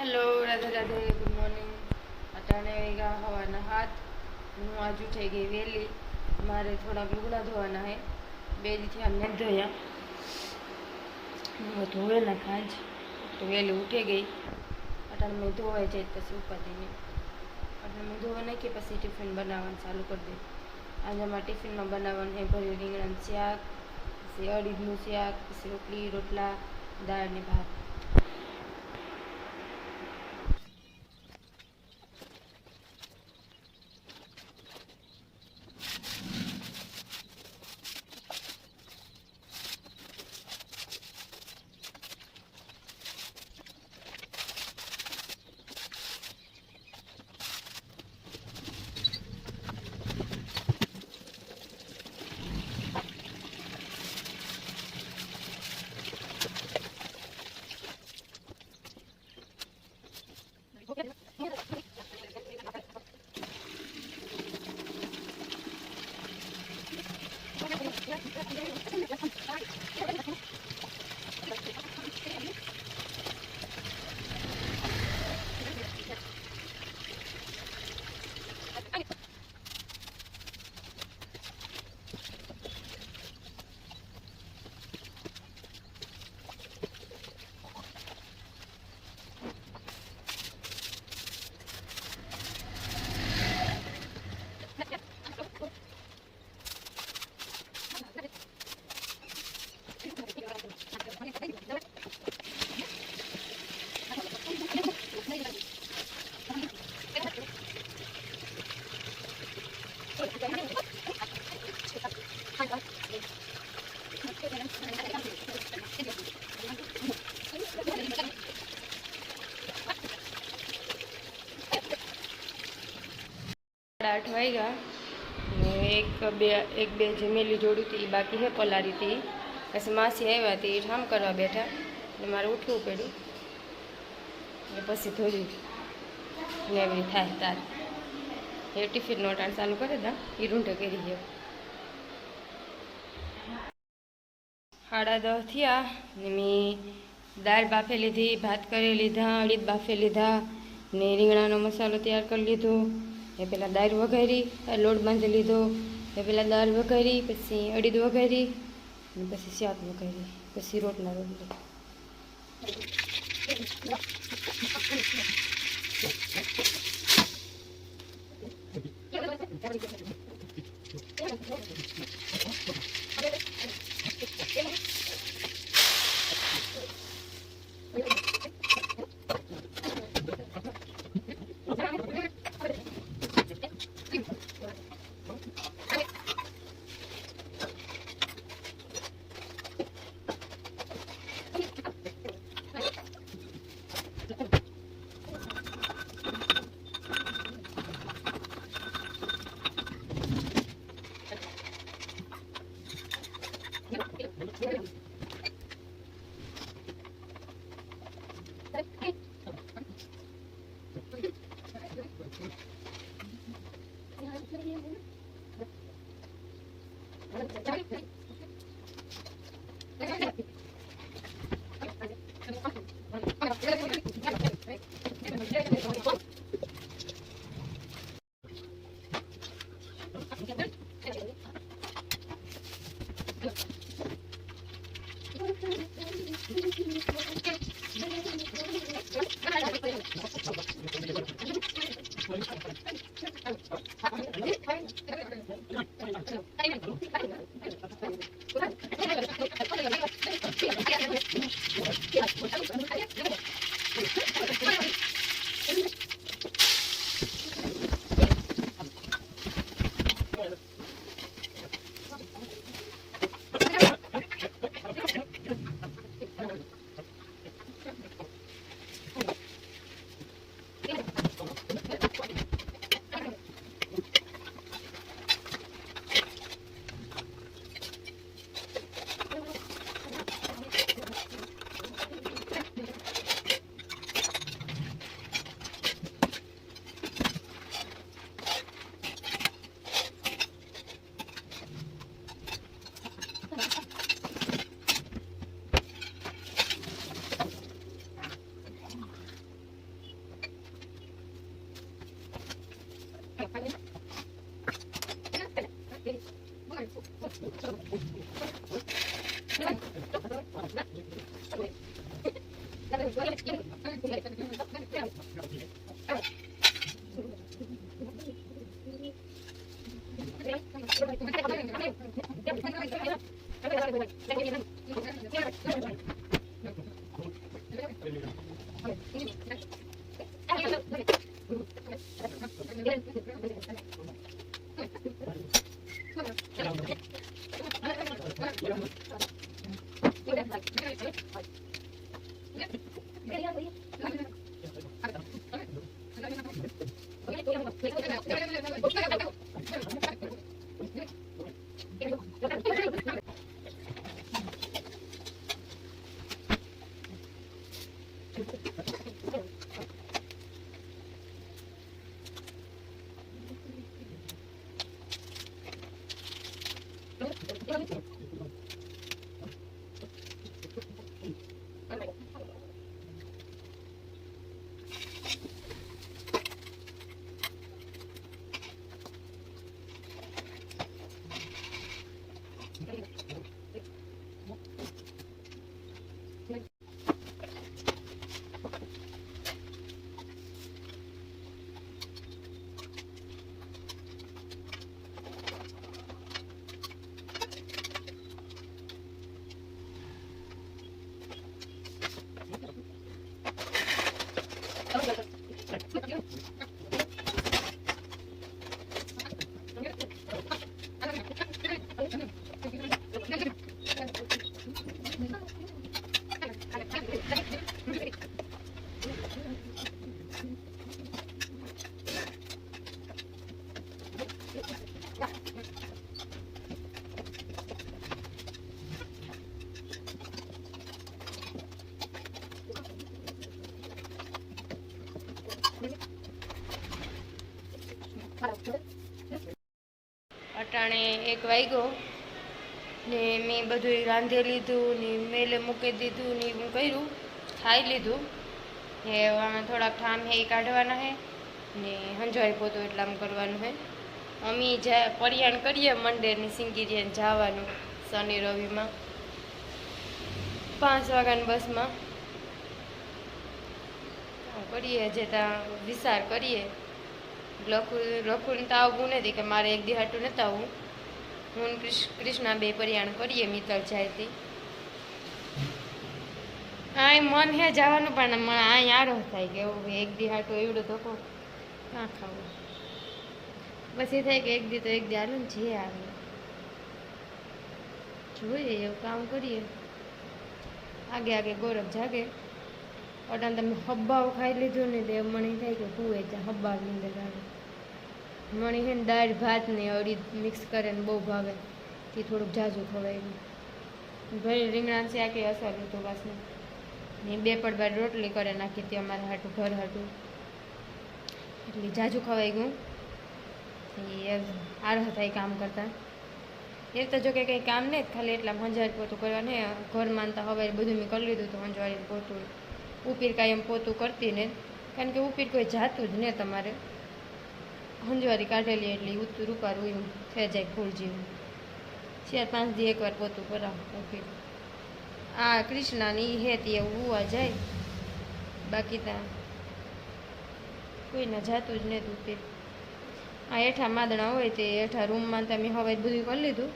Hello Radhe Radhe good morning. अटाणे वेगा हवाना हाथ हूँ आज उठाई गई वेली। मारे थोड़ा लुगड़ा धोवाना है। बे दी थी हमने धोया धोए ना खाज तो वेली उठी गई। अटाणे में धोवाई जाए पीछे उपाधी नहीं। अटाणे में धोवा नहीं कि पीछे टिफिन बनावन चालू कर दे। आज अमारे टिफिन में बनावन है भरी રીંગણાનું શાક, પછી અડીદનું શાક, પછી રોટલી રોટલા દાળ ને ભાત। आठ वाग्या एक बे जमेली जोड़ी थी बाकी है पलारी थी। पीछे मासी आव्या थी ठाम करवा बैठा मारे उठવું પડ્યું પછી થોડી નેવરી થાય તાર એ ટિફિનનો ટાણ ચાલુ કરે દા એ રૂંઢે કરી ગયો। 10:30 થયા ને મેં દાળ બાફે લીધી, ભાત કરી લીધા, અડીદ બાફે લીધા ને રીંગણાનો મસાલો તૈયાર કરી લીધો। એ પહેલાં દાળ વઘારી, લોટ બાંધી લીધો। એ પહેલાં દાળ વઘારી, પછી અડીદ વઘારી અને પછી શાક વઘારી, પછી રોટલા રોટલી। અટાણે 1 વાગ્યો ને મેં બધું રાંધી લીધું ને મેલે મૂકી દીધું ને એવું કર્યું, ખાઈ લીધું. એ આમાં થોડાક ઠામ હે એ કાઢવાના હે ને હંજવારી પોતું એટલામ કરવાનું હે. અમી પરિયાણ કરીએ મંડેરની સિંગીરિયન જવાનું શનિ રવિમાં 5 વાગ્યાની બસમાં કરીએ. જે ત્યાં વિચાર કરીએ લખું તો આવવું નથી કે મારે એક દી હાટું નથી આવવું. હું કૃષ્ણા 2 પરિયાણ કરીએ મિત્તલ જાયથી. આ મન હે જવાનું પણ મને અહીં આરો થાય કે એવું એક દી હાટું એવડો ધોકો કાં ખાવું. પછી થાય કે એક દી તો એક દી હાલું ને જે આવે જોઈએ એવું કામ કરીએ. આગે આગે ગૌરવ જાગે. અટાણ તમે હબ્બાવ ખાઈ લીધું ને તે મણી થાય કે કુએ ત્યાં હબ્બાવની અંદર આવે. મણી છે ને દાળ ભાત ને અડીદ મિક્સ કરે ને બહુ ભાવે તે થોડુંક ઝાઝું ખવાયું. ભલે રીંગણા શાકે અસર હતું પાછું ને 2 પડબાર રોટલી કરે નાખી હતી અમારા હાટું ઘર હાટું એટલે ઝાઝું ખવાઈ ગયું. એ આરહ થાય કામ કરતા. એ તો જો કે કંઈ કામ નહીં, ખાલી એટલા હંજવારી પોતું કરવાનું. ઘર માનતા હવે બધું મેં કરી લીધું તો હંજવારી પોતું ઉપીર કાંઈ એમ પોતું કરતી ને, કારણ કે ઉપીર કોઈ જાતું જ ને તમારે હંજવારી કાઢેલી એટલે રૂપારું એવું થઈ જાય ફૂલ જેવું. 4-5 દી એકવાર પોતું કરાવ ઉપીર. આ કૃષ્ણાની હે તે એવું હોવા જાય, બાકી ત્યાં કોઈને જાતું જ નહીં ઉપીર. આ હેઠા માદણા હોય તે હેઠા રૂમમાં તમે હવે બધું કરી લીધું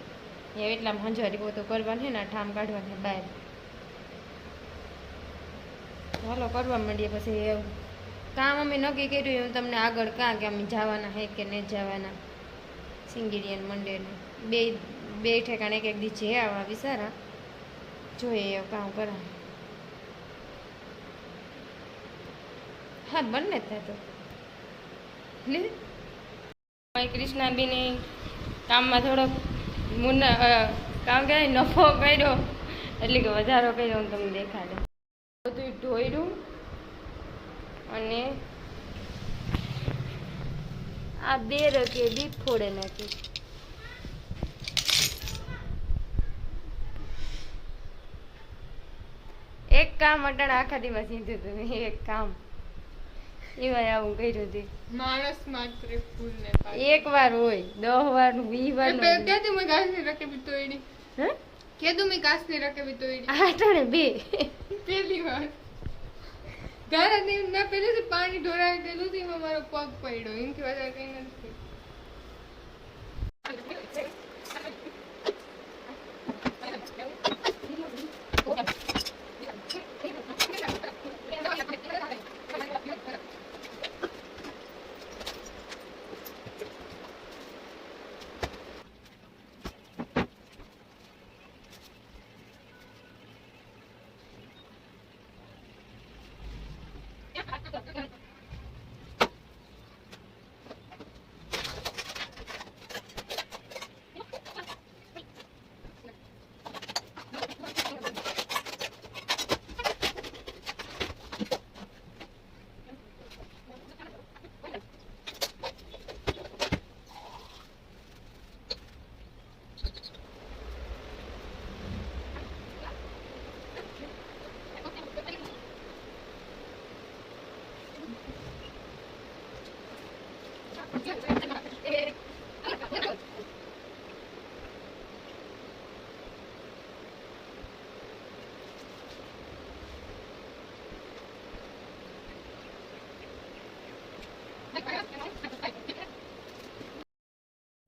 એ એટલામાં હંજવારી પોતું કરવાનું છે ને ઠામ કાઢવાની બહાર. ચાલો કરવા માંડીએ. પછી કામ અમે નક્કી કર્યું હું તમને આગળ કાં કે અમે જવાના હે કે નહીં જવાના સિંગીરિયન મંડેને બે ઠેકાણે એક દી જે આવા વિચારા જોઈએ એવું કામ કરા. હા બંને થાય તો લે. કૃષ્ણાબીની કામમાં થોડોક કામ કરે નફો કર્યો એટલે કે વધારો કર્યો હું તમને દેખાડે. બધું ઢોળ્યું અને આ 2 રકે બી ફોડે નાખી. એક કામ અટાણે આખા દિવસ સીધું હતું. એક કામ એમાં આવું કર્યું હતું. માણસ માત્ર ફૂલ ને એક વાર હોય 10 વાર 20 વાર કેદું મેં ઘાસની રકેબી તોડી. હે કેદું મેં ઘાસની રકેબી તોડી. આટાણે 2 પહેલી વાર ગારા દેવ ના પહેલેથી પાણી ઢોળાવી દેલું હતું એમાં મારો પગ પડ્યો એમથી વધારે કઈ નથી.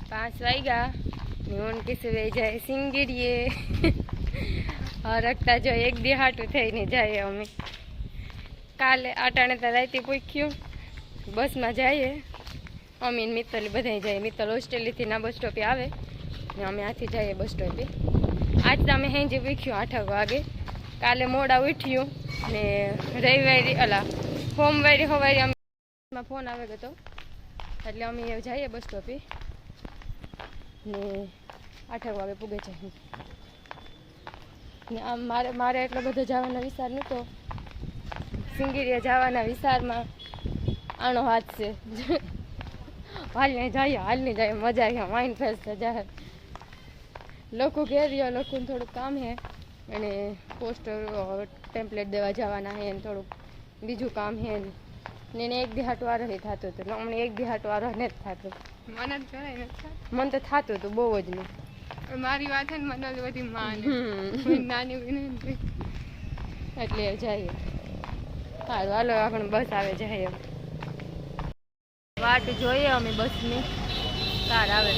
પાંચ વાગ્યા ન્યોન કિસ વે જાય સિંગીરીએ રખતા જો એક દી હાટું થઈને જાય અમે કાલે આટાણે તો રાતે પૂછ્યું બસમાં જઈએ અમે મિત્તલ બધા જઈએ મિત્તલ હોસ્ટેલીથી ના બસ સ્ટોપે આવે ને અમે આથી જઈએ બસ સ્ટોપે આજ તો અમે હેંજે પૂછ્યું 8 વાગે કાલે મોડા ઉઠ્યું ને રવિવારે અલા સોમવારે સવારે અમે ફોન આવે ગયો એટલે અમે જઈએ બસ સ્ટોપે ને 8 વાગે પૂગે છે ને આમ મારે એટલો બધો જવાનો વિચાર નહોતો સિંગીરીયા જવાના વિચારમાં આનો હાથ છે હાલને જાય મજા આવે માઇન્ડ ફ્રેશ થઈ જાય લોકો ઘેર્યો લોકોને થોડુંક કામ છે અને પોસ્ટર ટેમ્પલેટ દેવા જવાના છે ને થોડુંક બીજું કામ છે ને એને એક દિહાટ વારો થતું હતું અમને એક દિહાટ વારો નથી થતું મને જ કરાય નથી. મન તો થતું હતું બહુ જ નહીં મારી વાત છે ને મને તો બધી માને નાની વિનંતી એટલે જઈએ સારું હાલો આપણે બસ આવે જઈએ વાટ જોઈએ અમે બસની કાર આવે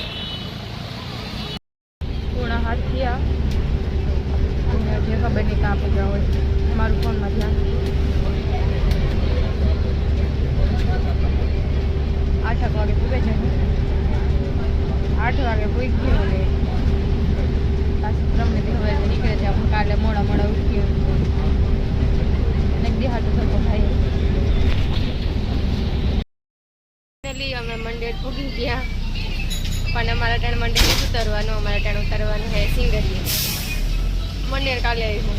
7:30 થયા અને જે ખબર નહીં કાં પૂજા હોય મારું ફોનમાં ધ્યાન 8 વાગે પૂગે છે 8 વાગે પૂગ્યું ને પાછું તમને હવે નીકળે છે આપણે કાલે મોડા ઉઠ્યું એક દિહાટું થતો થાય અમે મંડેર પૂગી ગયા પણ અમારા ટાણ મંડેર નથી ઉતરવાનું અમારા ટાણ ઉતરવાનું છે સિંગરીએ મંડેર કાલે આવ્યું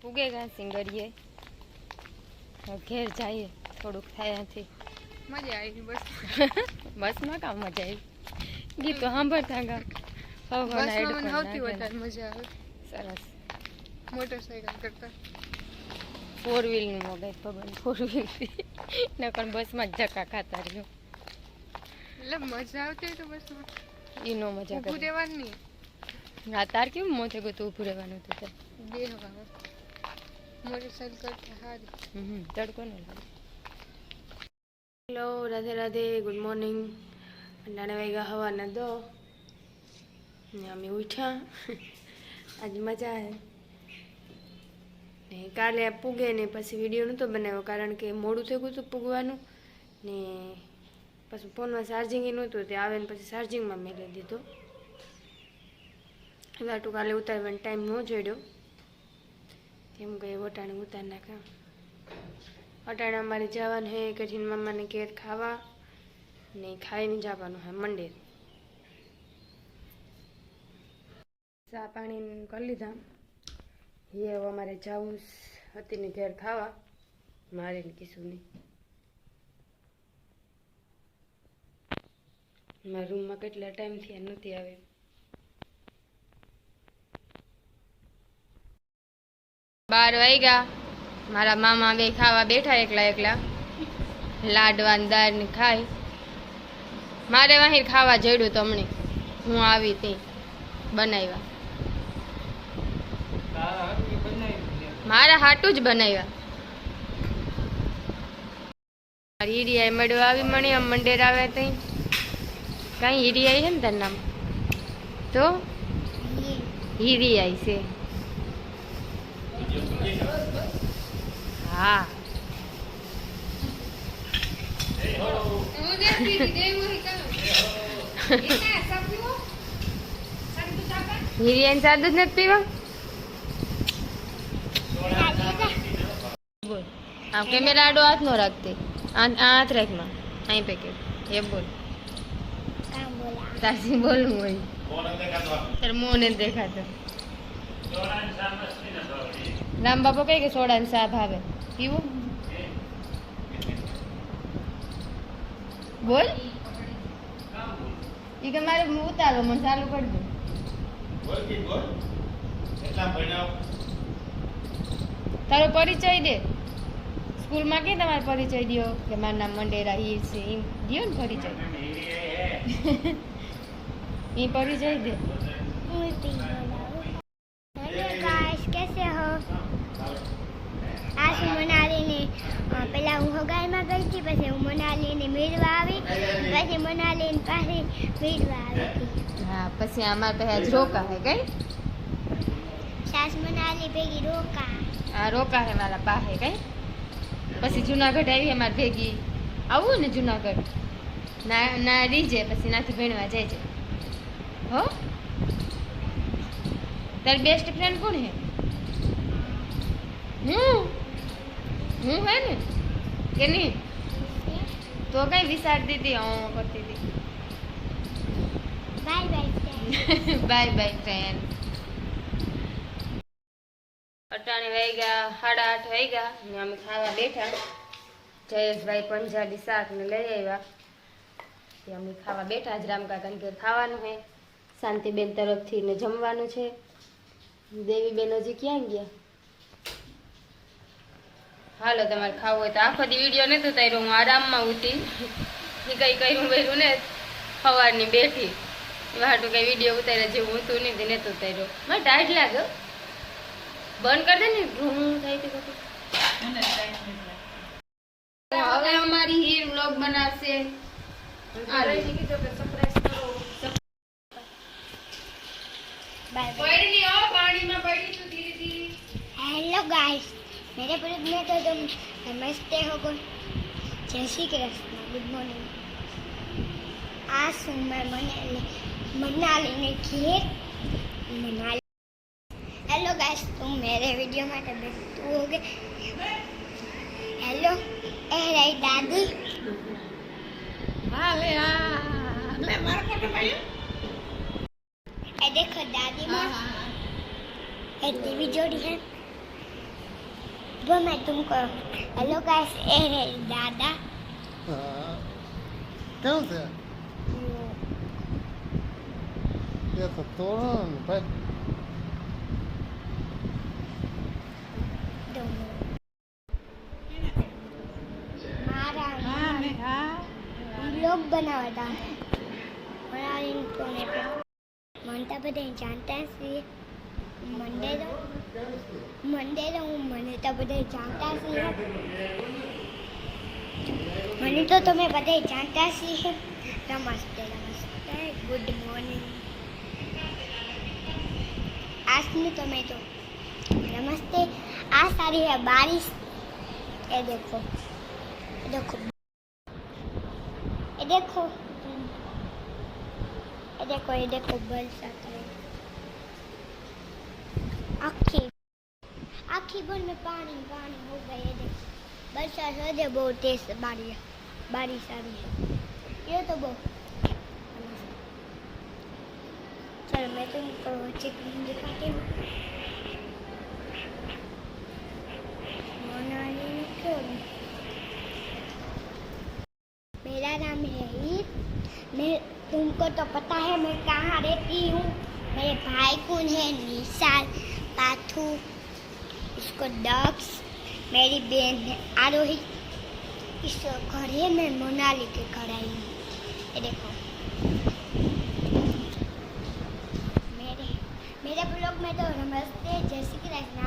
પૂગે ગયા સિંગરીએ ઘેર જઈએ થોડુંક થાય ત્યાંથી મજા આવી બસ બસમાં કામ મજા આવી ગીતો સાંભળતા ગા બસમાં મને સૌથી વધારે મજા આવે સરસ મોટરસાઇકલ કરતા 4 વ્હીલનું મગાઈ ખબર 4 વ્હીલથી નકર બસમાં જ ધક્કા ખાતા રહ્યો એટલે મજા આવતી હોય તો બસમાં ઈનો મજા ઊભું કરે રહેવાનું નહીં હા તાર કેવું મોતે ગયું ઊભું રહેવાનું હતું તે બેહવાનું મોટરસાઇકલ કરતા સારી તડકો ને hello Radhe Radhe good morning 9 વાગ્યા હવાના 2 ને અમે ઉઠ્યા આજે મજા આવે ને કાલે પૂગે ને પછી વિડીયો નહોતો બનાવ્યો કારણ કે મોડું થઈ ગયું હતું પૂગવાનું ને પછી ફોનમાં ચાર્જિંગ નહોતું તે આવે ને પછી ચાર્જિંગમાં મેળવી દીધો વાટું કાલે ઉતારવાનો ટાઈમ ન જોડ્યો એમ કહે વટાણે ઉતારી નાખ્યા વટાણે અમારે જવાનું હે કઠિન મામાને ઘેર ખાવા ને ખાઈને જવાનું હે મંડેર ચા પાણી કરી લીધા એ હવે અમારે જવું હતીને ઘેર ખાવા મારે ને કીશું મારા રૂમમાં કેટલા ટાઈમથી નથી આવે 12 વાગ્યા મારા મામા બે ખાવા બેઠા એકલા લાડવા ને દાળ ને ખાઈ મારે વાહી ખાવા જડ્યું તમને હું આવી તે બનાવ્યા મારા હાટું જ બનાવ્યા. હીરિયા મળ્યો આવી મણી આમ મંડેર આવે તઈ કઈ હીરિયા છે ને તાર નામ તો હીરિયા છે. હા હું દેખતી હતી દેવું હી કામ ઇના સપીઓ સારી તો જાપા હીરિયાને સાદું જ નથી પીવા. બોલ આમ કેમેરા આડો હાથ નો રાખતી હાથ રાખમાં અહીં પેકેટ એ બોલ તારી બોલવું હોય તારે મોં નથી દેખાતો. રામ બાપુ કઈ કે સોડા ને સા ભાવે પીવું બોલ. ઈ કે મારે ઉતારો મને ચાલુ કરી દો. તારો પરિચય દે સ્કૂલમાં કે તમારો પરિચય દો કે મારું નામ મંડેરા હીર છે એમ દો ને પરિચય. એ परिचय दे. हेलो गाइस कैसे हो? आज मनाली ने पहला હું હગાઈમાં ગઈ હતી પછી હું મનાલીને મેળવા આવી પછી મનાલીને પાછી મેળવા આવી હતી. હા પછી અમારે પાસે રોકા હે કઈ સાસ મનાલી ભેગી રોકા. આ રોકા હે મારા પાસે કઈ પછી જુનાગઢ આવી અમારે ભેગી આવું ને જુનાગઢ ના ના રીજે પછી નાથી ભણવા જાય છે. હો તારી બેસ્ટ ફ્રેન્ડ કોણ હે? હું હે ને કે નહીં તો કઈ વિચારતી હતી હું કરતી હતી. Bye bye friend. Bye bye friend. અટાણે વાગ્યા 8:30 વાગ્યા ને અમે ખાવા બેઠા. જયેશભાઈ પંજાબી શાક ને લઈ આવ્યા તે અમે ખાવા બેઠા જ રામકાકાને ઘેર ખાવાનું છે. શાંતિબેન તરફથી ને જમવાનું છે. દેવીબેન હજી ક્યાં ગયા? હાલો તમારે ખાવું હોય તો આખો દી વિડીયો નહોતો તાર્યો હું આરામમાં હતી. એ કઈ કર્યું કર્યું ને સવારની બેઠી વાટું કઈ વિડીયો ઉતાર્યા જેવું હતું નહીં તે નહોતો ઉતાર્યો. મને ટાઈટ લાગે બંધ કરી દે ને ઘૂમ થાય તે બધું. હવે અમારી હીર વ્લોગ બનાવશે. Bye bye. પડી ની ઓ પાણીમાં પડી તું ધીરે ધીરે. हेलो गाइस मेरे ब्लॉग में तो तुम नमस्ते हो गो. जय श्री कृष्ण. Good morning. आज हूँ मैं मनाली में घेर मनाली. हेलो गाइस तुम मेरे वीडियो में बैठते हो गए. हेलो ए रही दादी. હાલે હા લે માર કોટો ભાઈ ए देखो दादी माँ ए टीवी जोड़ी है वो मैं तुमको. हेलो गाइस ए रही दादा. કેવું છે એ તો તોરણ ભાઈ लोग बनावता है मनता બધા જાણતા છે. મંડે તો હું મને તો બધા જાણતા છે. મને તો તમે બધા જાણતા છે. નમસ્તે નમસ્તે ગુડ મોર્નિંગ. આજનું તમે તો નમસ્તે. આ સારી है बारिश. ये देखो ये देखो ये देखो ये देखो ये देखो बरसात है. आखी आखी भर में पानी पानी हो गया. ये देखो बरसात हो जाए बहुत तेज बारिश आ रही है. ये तो बहुत. चलो मैं तुमको चिकन दिखाती हूँ. मनाली में क्यों? मेरा नाम है हीर. मैं तुमको तो पता है मैं कहाँ रहती हूँ. मेरे भाई कौन है? निशाल पाथू इसको डक्स. मेरी बहन है आरोही. इस घर है मैं मनाली के घर आई हूँ. ये देखो मेरे ब्लॉग में तो नमस्ते जय श्री कृष्ण.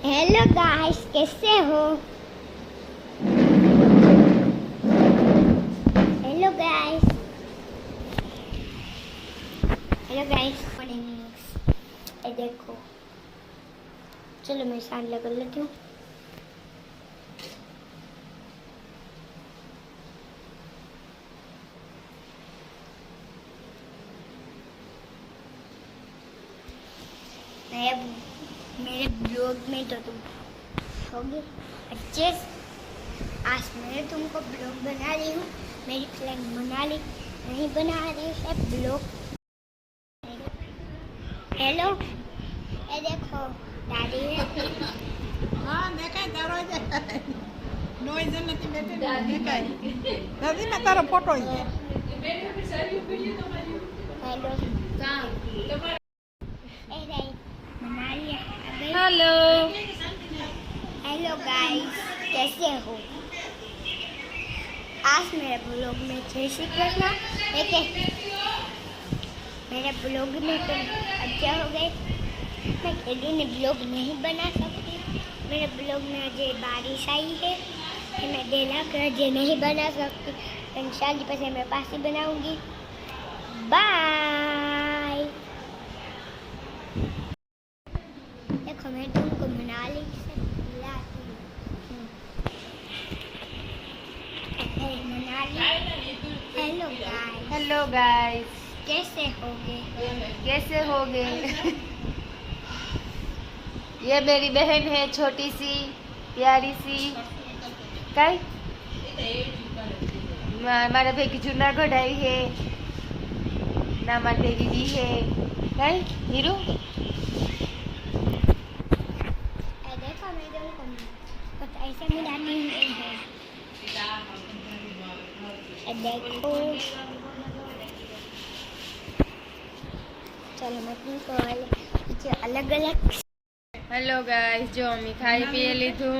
हेलो गाइस, कैसे हो? Hello guys, hello guys. ये देखो, चलो मैं शान लगा लेती हूँ। मेरे ब्लॉग में तो तुम होगी अच्छे से। आज मैं तुमको ब्लॉग बना रही हूँ। मेरी फ्रेंड मनाली नहीं बना रही है ब्लॉग। हेलो, ये देखो दादी है। હા દેખાય તારો દેખાય નોઈઝ નથી બેઠે દેખાય દાદી ને તારો ફોટો છે हेलो, मनाली आ गई। हेलो हेलो गाइस, कैसे हो? आज मेरे ब्लॉग में जय श्री कृष्ण। देखिए मेरे ब्लॉग में तो अच्छा हो गए। मैं खेलू ने ब्लॉग नहीं बना सकती। मेरे ब्लॉग में अजय बारिश आई है कि मैं डेला कर अजय नहीं बना सकती। इंशाल्लाह पसे मैं पास ही बनाऊंगी। बाय। देखो मैं तुमको मनाली से मिलाती हूँ। Manali. Hello guys, hello guys, कैसे होगे? कैसे होगे? ये मेरी बहन है, छोटी सी प्यारी सी। कई मारा भैगी जूनागढ़ आई है ना, मारी भैगी दी है। कई हीरो देखो मैं तुमको कुछ ऐसे मिलाती हूँ। देखो चलो मैं तुमको कुछ अलग अलग। हेलो गाइस, जो अमी खाई पीए लीधु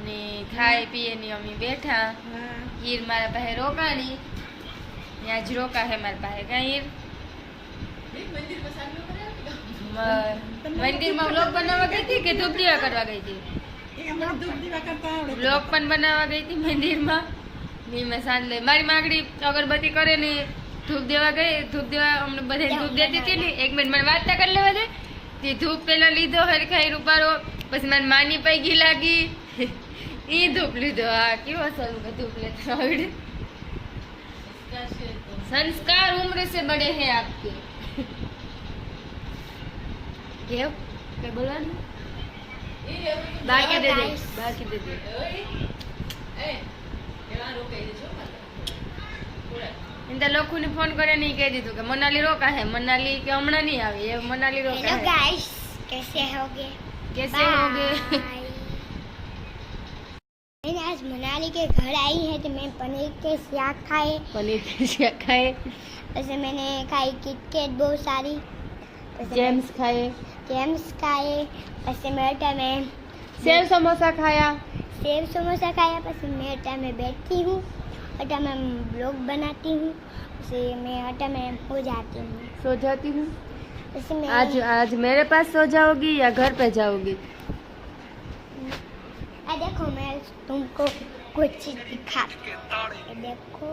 ने खाई पीए नी अमी बैठा। हीर मारा पाहे रोकाणी ने आज रोका है मारा पाहे का हीर मंदिर में व्लॉग बनावा गई थी कि धूप दीवा करवा गई थी? ધૂપ દીવા કરતા આવડે व्लॉग पण बनावा गई थी मंदिर में। नी मैं सांज ले मारी मागड़ी अगरबत्ती करे ने धूप देवा गई। धूप देवा हमने बधाई धूप देती थी ने 1 मिनिट में वार्ता कर लेवा दे। ती धूप पेला लीधो हरखाई रूपारो, પછી મને માની પૈગી લાગી ઈ ધૂપ લીધો। આ કેવો સારું કે ધૂપ લેતા આવડે। संस्कार उम्र से बड़े हैं आपके। કેવ કે બોલવાનું બાકી દે દે, બાકી દે દે। इंदा लोग ने फोन करे नहीं कह दी कि मनाली रोका है, मनाली के हमणा नहीं आवे, ये मनाली रोका हेलो है। गाइस, कैसे होगे? कैसे होगे? मैंने आज मनाली के घर आई है तो मैं पनीर के साग खाए। पनीर की शेक खाए, वैसे मैंने खाई किटकैट बहुत सारी। जेम्स खाए, जेम्स खाए। वैसे मेरे में सेव समोसा खाया। सेव समोसा खाया। वैसे मैं अटा में बैठती हूँ, अटा में ब्लॉग बनाती हूँ। वैसे मैं अटा में हो जाती हूँ। सो जाती हूँ। वैसे मैं आज मेरे पास सो जाओगी या घर पे जाओगी? देखो मैं तुमको कुछ चीज दिखाती हूँ। देखो